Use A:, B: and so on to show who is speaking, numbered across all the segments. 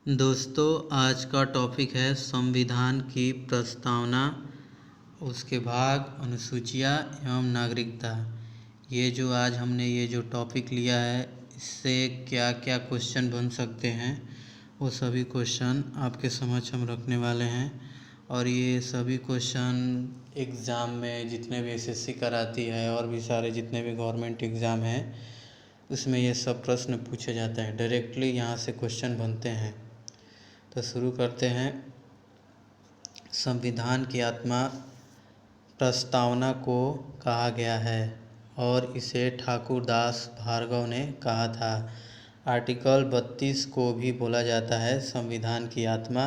A: दोस्तों, आज का टॉपिक है संविधान की प्रस्तावना, उसके भाग, अनुसूचियाँ एवं नागरिकता। आज हमने ये जो टॉपिक लिया है, इससे क्या क्या क्वेश्चन बन सकते हैं, वो सभी क्वेश्चन आपके समक्ष हम रखने वाले हैं। और ये सभी क्वेश्चन एग्ज़ाम में जितने भी एसएससी कराती है और भी सारे जितने भी गवर्नमेंट एग्ज़ाम हैं, उसमें ये सब प्रश्न पूछे जाते हैं। डायरेक्टली यहाँ से क्वेश्चन बनते हैं। तो शुरू करते हैं। संविधान की आत्मा प्रस्तावना को कहा गया है और इसे ठाकुर दास भार्गव ने कहा था। आर्टिकल 32 को भी बोला जाता है संविधान की आत्मा,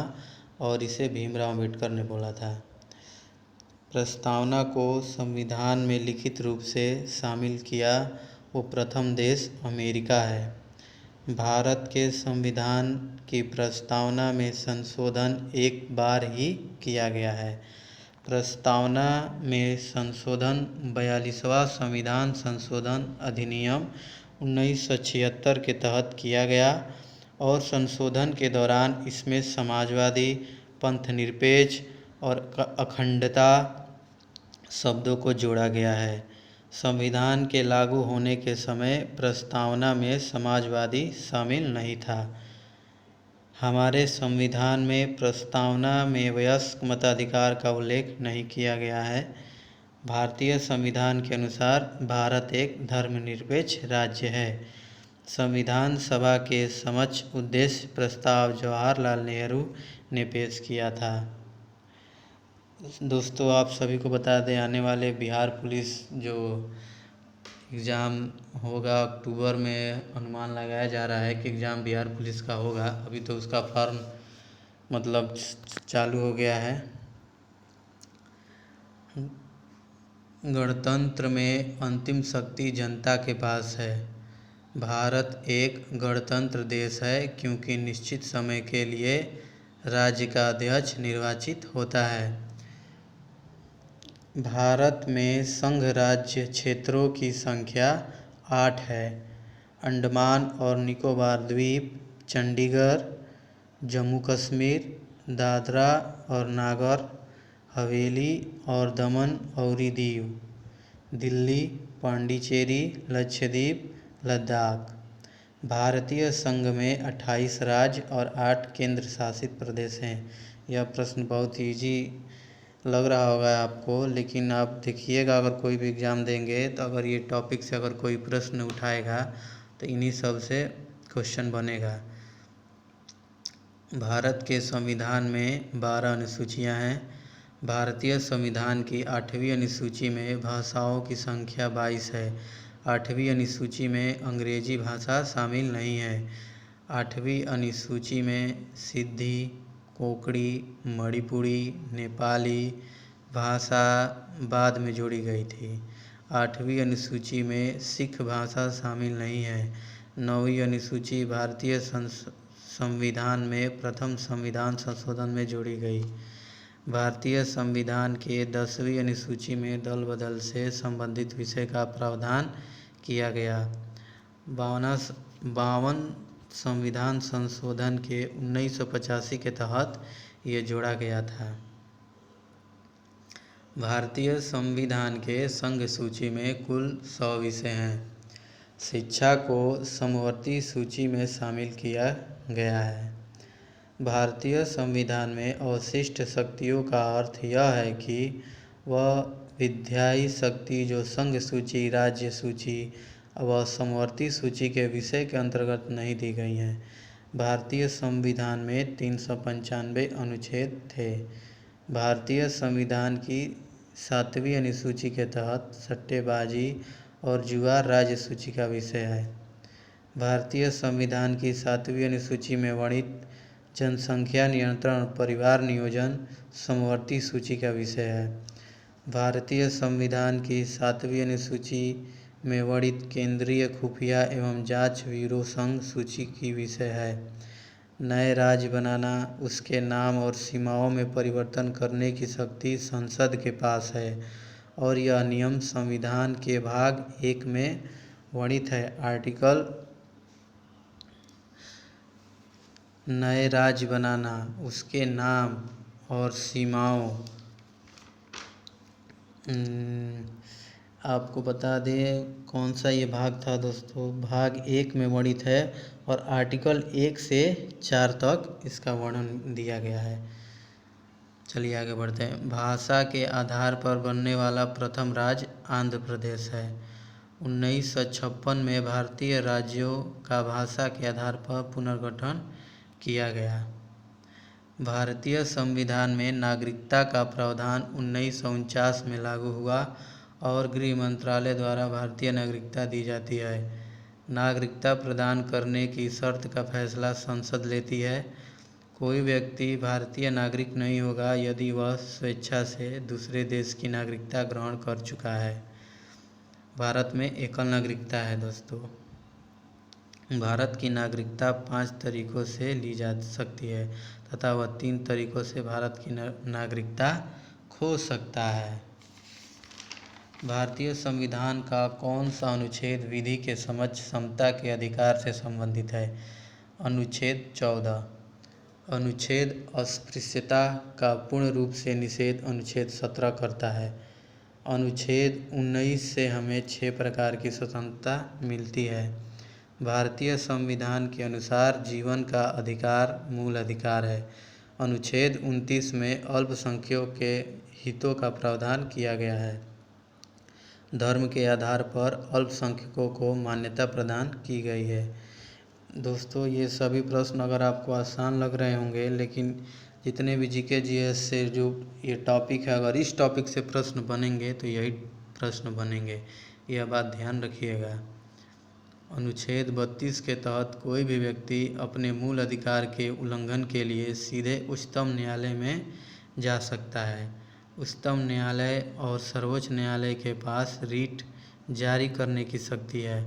A: और इसे भीमराव अम्बेडकर ने बोला था। प्रस्तावना को संविधान में लिखित रूप से शामिल किया वो प्रथम देश अमेरिका है। भारत के संविधान की प्रस्तावना में संशोधन एक बार ही किया गया है। प्रस्तावना में संशोधन 42वां संविधान संशोधन अधिनियम 1976 के तहत किया गया और संशोधन के दौरान इसमें समाजवादी, पंथनिरपेक्ष और अखंडता शब्दों को जोड़ा गया है। संविधान के लागू होने के समय प्रस्तावना में समाजवादी शामिल नहीं था। हमारे संविधान में प्रस्तावना में वयस्क मताधिकार का उल्लेख नहीं किया गया है। भारतीय संविधान के अनुसार भारत एक धर्मनिरपेक्ष राज्य है। संविधान सभा के समक्ष उद्देश्य प्रस्ताव जवाहरलाल नेहरू ने पेश किया था। दोस्तों, आप सभी को बता दें, आने वाले बिहार पुलिस जो एग्ज़ाम होगा अक्टूबर में, अनुमान लगाया जा रहा है कि एग्ज़ाम बिहार पुलिस का होगा। अभी तो उसका फॉर्म चालू हो गया है। गणतंत्र में अंतिम शक्ति जनता के पास है। भारत एक गणतंत्र देश है क्योंकि निश्चित समय के लिए राज्य का अध्यक्ष निर्वाचित होता है। भारत में संघ राज्य क्षेत्रों की संख्या 8 है। अंडमान और निकोबार द्वीप, चंडीगढ़, जम्मू कश्मीर, दादरा और नागर हवेली और दमन और दीव, दिल्ली, पांडिचेरी, लक्षद्वीप, लद्दाख। भारतीय संघ में 28 राज्य और 8 केंद्र शासित प्रदेश हैं। यह प्रश्न बहुत ईजी लग रहा होगा आपको, लेकिन आप देखिएगा, अगर कोई भी एग्ज़ाम देंगे तो अगर ये टॉपिक से अगर कोई प्रश्न उठाएगा तो इन्हीं सब से क्वेश्चन बनेगा। भारत के संविधान में 12 अनुसूचियाँ हैं। भारतीय संविधान की 8वीं अनुसूची में भाषाओं की संख्या 22 है। 8वीं अनुसूची में अंग्रेजी भाषा शामिल नहीं है। 8वीं अनुसूची में सिंधी, कोंकणी, मणिपुरी, नेपाली भाषा बाद में जोड़ी गई थी। 8वीं अनुसूची में सिख भाषा शामिल नहीं है। 9वीं अनुसूची भारतीय संविधान में प्रथम संविधान संशोधन में जोड़ी गई। भारतीय संविधान के 10वीं अनुसूची में दल बदल से संबंधित विषय का प्रावधान किया गया। 52 संविधान संशोधन के 1985 के तहत ये जोड़ा गया था। भारतीय संविधान के संघ सूची में कुल 100 विषय हैं। शिक्षा को समवर्ती सूची में शामिल किया गया है। भारतीय संविधान में अवशिष्ट शक्तियों का अर्थ यह है कि वह विधायी शक्ति जो संघ सूची, राज्य सूची व समवर्ती सूची के विषय के अंतर्गत नहीं दी गई हैं। भारतीय संविधान में 395 अनुच्छेद थे। भारतीय संविधान की 7वीं अनुसूची के तहत सट्टेबाजी और जुआ राज्य सूची का विषय है। भारतीय संविधान की 7वीं अनुसूची में वर्णित जनसंख्या नियंत्रण और परिवार नियोजन समवर्ती सूची का विषय है। भारतीय संविधान की 7वीं अनुसूची में वर्णित केंद्रीय खुफिया एवं जांच ब्यूरो संघ सूची की विषय है। नए राज्य बनाना, उसके नाम और सीमाओं में परिवर्तन करने की शक्ति संसद के पास है और यह नियम संविधान के भाग 1 में वर्णित है। आर्टिकल नए राज्य बनाना, उसके नाम और सीमाओं। आपको बता दें कौन सा ये भाग था दोस्तों, भाग 1 में वर्णित है और आर्टिकल 1 से 4 तक इसका वर्णन दिया गया है। चलिए आगे बढ़ते हैं। भाषा के आधार पर बनने वाला प्रथम राज्य आंध्र प्रदेश है। 1956 में भारतीय राज्यों का भाषा के आधार पर पुनर्गठन किया गया। भारतीय संविधान में नागरिकता का प्रावधान 1949 में लागू हुआ और गृह मंत्रालय द्वारा भारतीय नागरिकता दी जाती है। नागरिकता प्रदान करने की शर्त का फैसला संसद लेती है। कोई व्यक्ति भारतीय नागरिक नहीं होगा यदि वह स्वेच्छा से दूसरे देश की नागरिकता ग्रहण कर चुका है। भारत में एकल नागरिकता है दोस्तों। भारत की नागरिकता 5 तरीकों से ली जा सकती है तथा वह 3 तरीकों से भारत की नागरिकता खो सकता है। भारतीय संविधान का कौन सा अनुच्छेद विधि के समक्ष समता के अधिकार से संबंधित है? अनुच्छेद 14। अनुच्छेद अस्पृश्यता का पूर्ण रूप से निषेध अनुच्छेद 17 करता है। अनुच्छेद 19 से हमें 6 प्रकार की स्वतंत्रता मिलती है। भारतीय संविधान के अनुसार जीवन का अधिकार मूल अधिकार है। अनुच्छेद 29 में अल्पसंख्यकों के हितों का प्रावधान किया गया है। धर्म के आधार पर अल्पसंख्यकों को मान्यता प्रदान की गई है। दोस्तों ये सभी प्रश्न अगर आपको आसान लग रहे होंगे, लेकिन जितने भी जीके जीएस से जो ये टॉपिक है, अगर इस टॉपिक से प्रश्न बनेंगे तो यही प्रश्न बनेंगे, यह बात ध्यान रखिएगा। अनुच्छेद 32 के तहत कोई भी व्यक्ति अपने मूल अधिकार के उल्लंघन के लिए सीधे उच्चतम न्यायालय में जा सकता है। उच्चतम न्यायालय और सर्वोच्च न्यायालय के पास रीट जारी करने की शक्ति है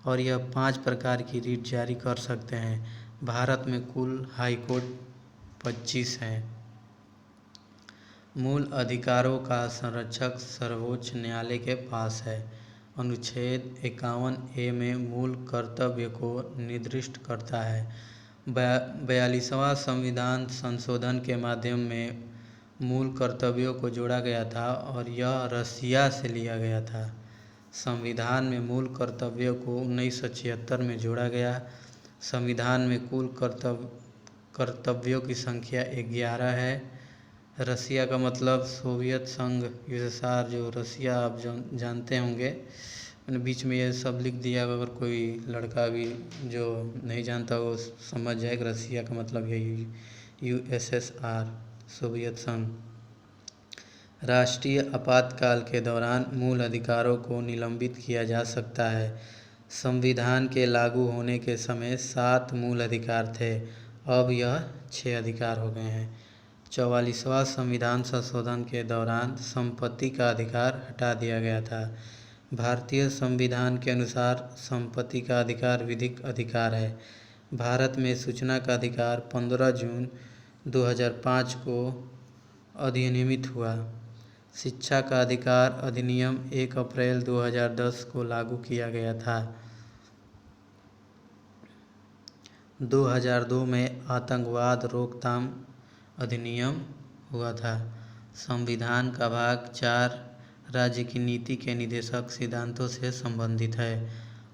A: और यह 5 प्रकार की रीट जारी कर सकते हैं। भारत में कुल हाईकोर्ट 25 हैं। मूल अधिकारों का संरक्षक सर्वोच्च न्यायालय के पास है। अनुच्छेद 51A में मूल कर्तव्य को निर्दिष्ट करता है। 42वां संविधान संशोधन के माध्यम में मूल कर्तव्यों को जोड़ा गया था और यह रसिया से लिया गया था। संविधान में मूल कर्तव्यों को 1976 में जोड़ा गया। संविधान में कुल कर्तव्यों की संख्या 11 है। रसिया का मतलब सोवियत संघ यूएसएसआर, जो रसिया आप जानते होंगे। मैंने बीच में ये सब लिख दिया, अगर कोई लड़का भी जो नहीं जानता वो समझ जाएगा। रसिया का मतलब यही यूएसएसआर, सोवियत संघ। राष्ट्रीय आपातकाल के दौरान मूल अधिकारों को निलंबित किया जा सकता है। संविधान के लागू होने के समय 7 मूल अधिकार थे, अब यह 6 अधिकार हो गए हैं। 44वां संविधान संशोधन के दौरान संपत्ति का अधिकार हटा दिया गया था। भारतीय संविधान के अनुसार संपत्ति का अधिकार विधिक अधिकार है। भारत में सूचना का अधिकार 15 जून 2005 को अधिनियमित हुआ। शिक्षा का अधिकार अधिनियम 1 अप्रैल 2010 को लागू किया गया था। 2002 में आतंकवाद रोकथाम अधिनियम हुआ था। संविधान का भाग 4 राज्य की नीति के निदेशक सिद्धांतों से संबंधित है।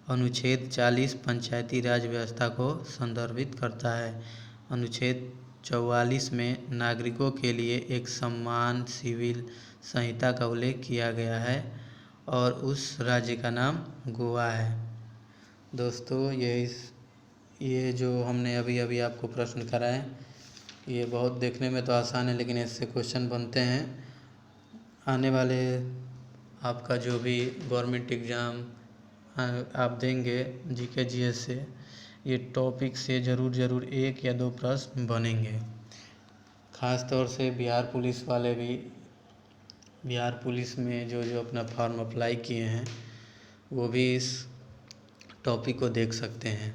A: अनुच्छेद 40 पंचायती राज व्यवस्था को संदर्भित करता है। अनुच्छेद 44 में नागरिकों के लिए एक समान सिविल संहिता का उल्लेख किया गया है और उस राज्य का नाम गोवा है। दोस्तों ये जो हमने अभी आपको प्रश्न कराए, ये बहुत देखने में तो आसान है, लेकिन इससे क्वेश्चन बनते हैं। आने वाले आपका जो भी गवर्नमेंट एग्ज़ाम आप देंगे जीके जीएस से, ये टॉपिक से ज़रूर 1 या 2 प्रश्न बनेंगे। ख़ास तौर से बिहार पुलिस वाले भी, बिहार पुलिस में जो अपना फॉर्म अप्लाई किए हैं वो भी इस टॉपिक को देख सकते हैं।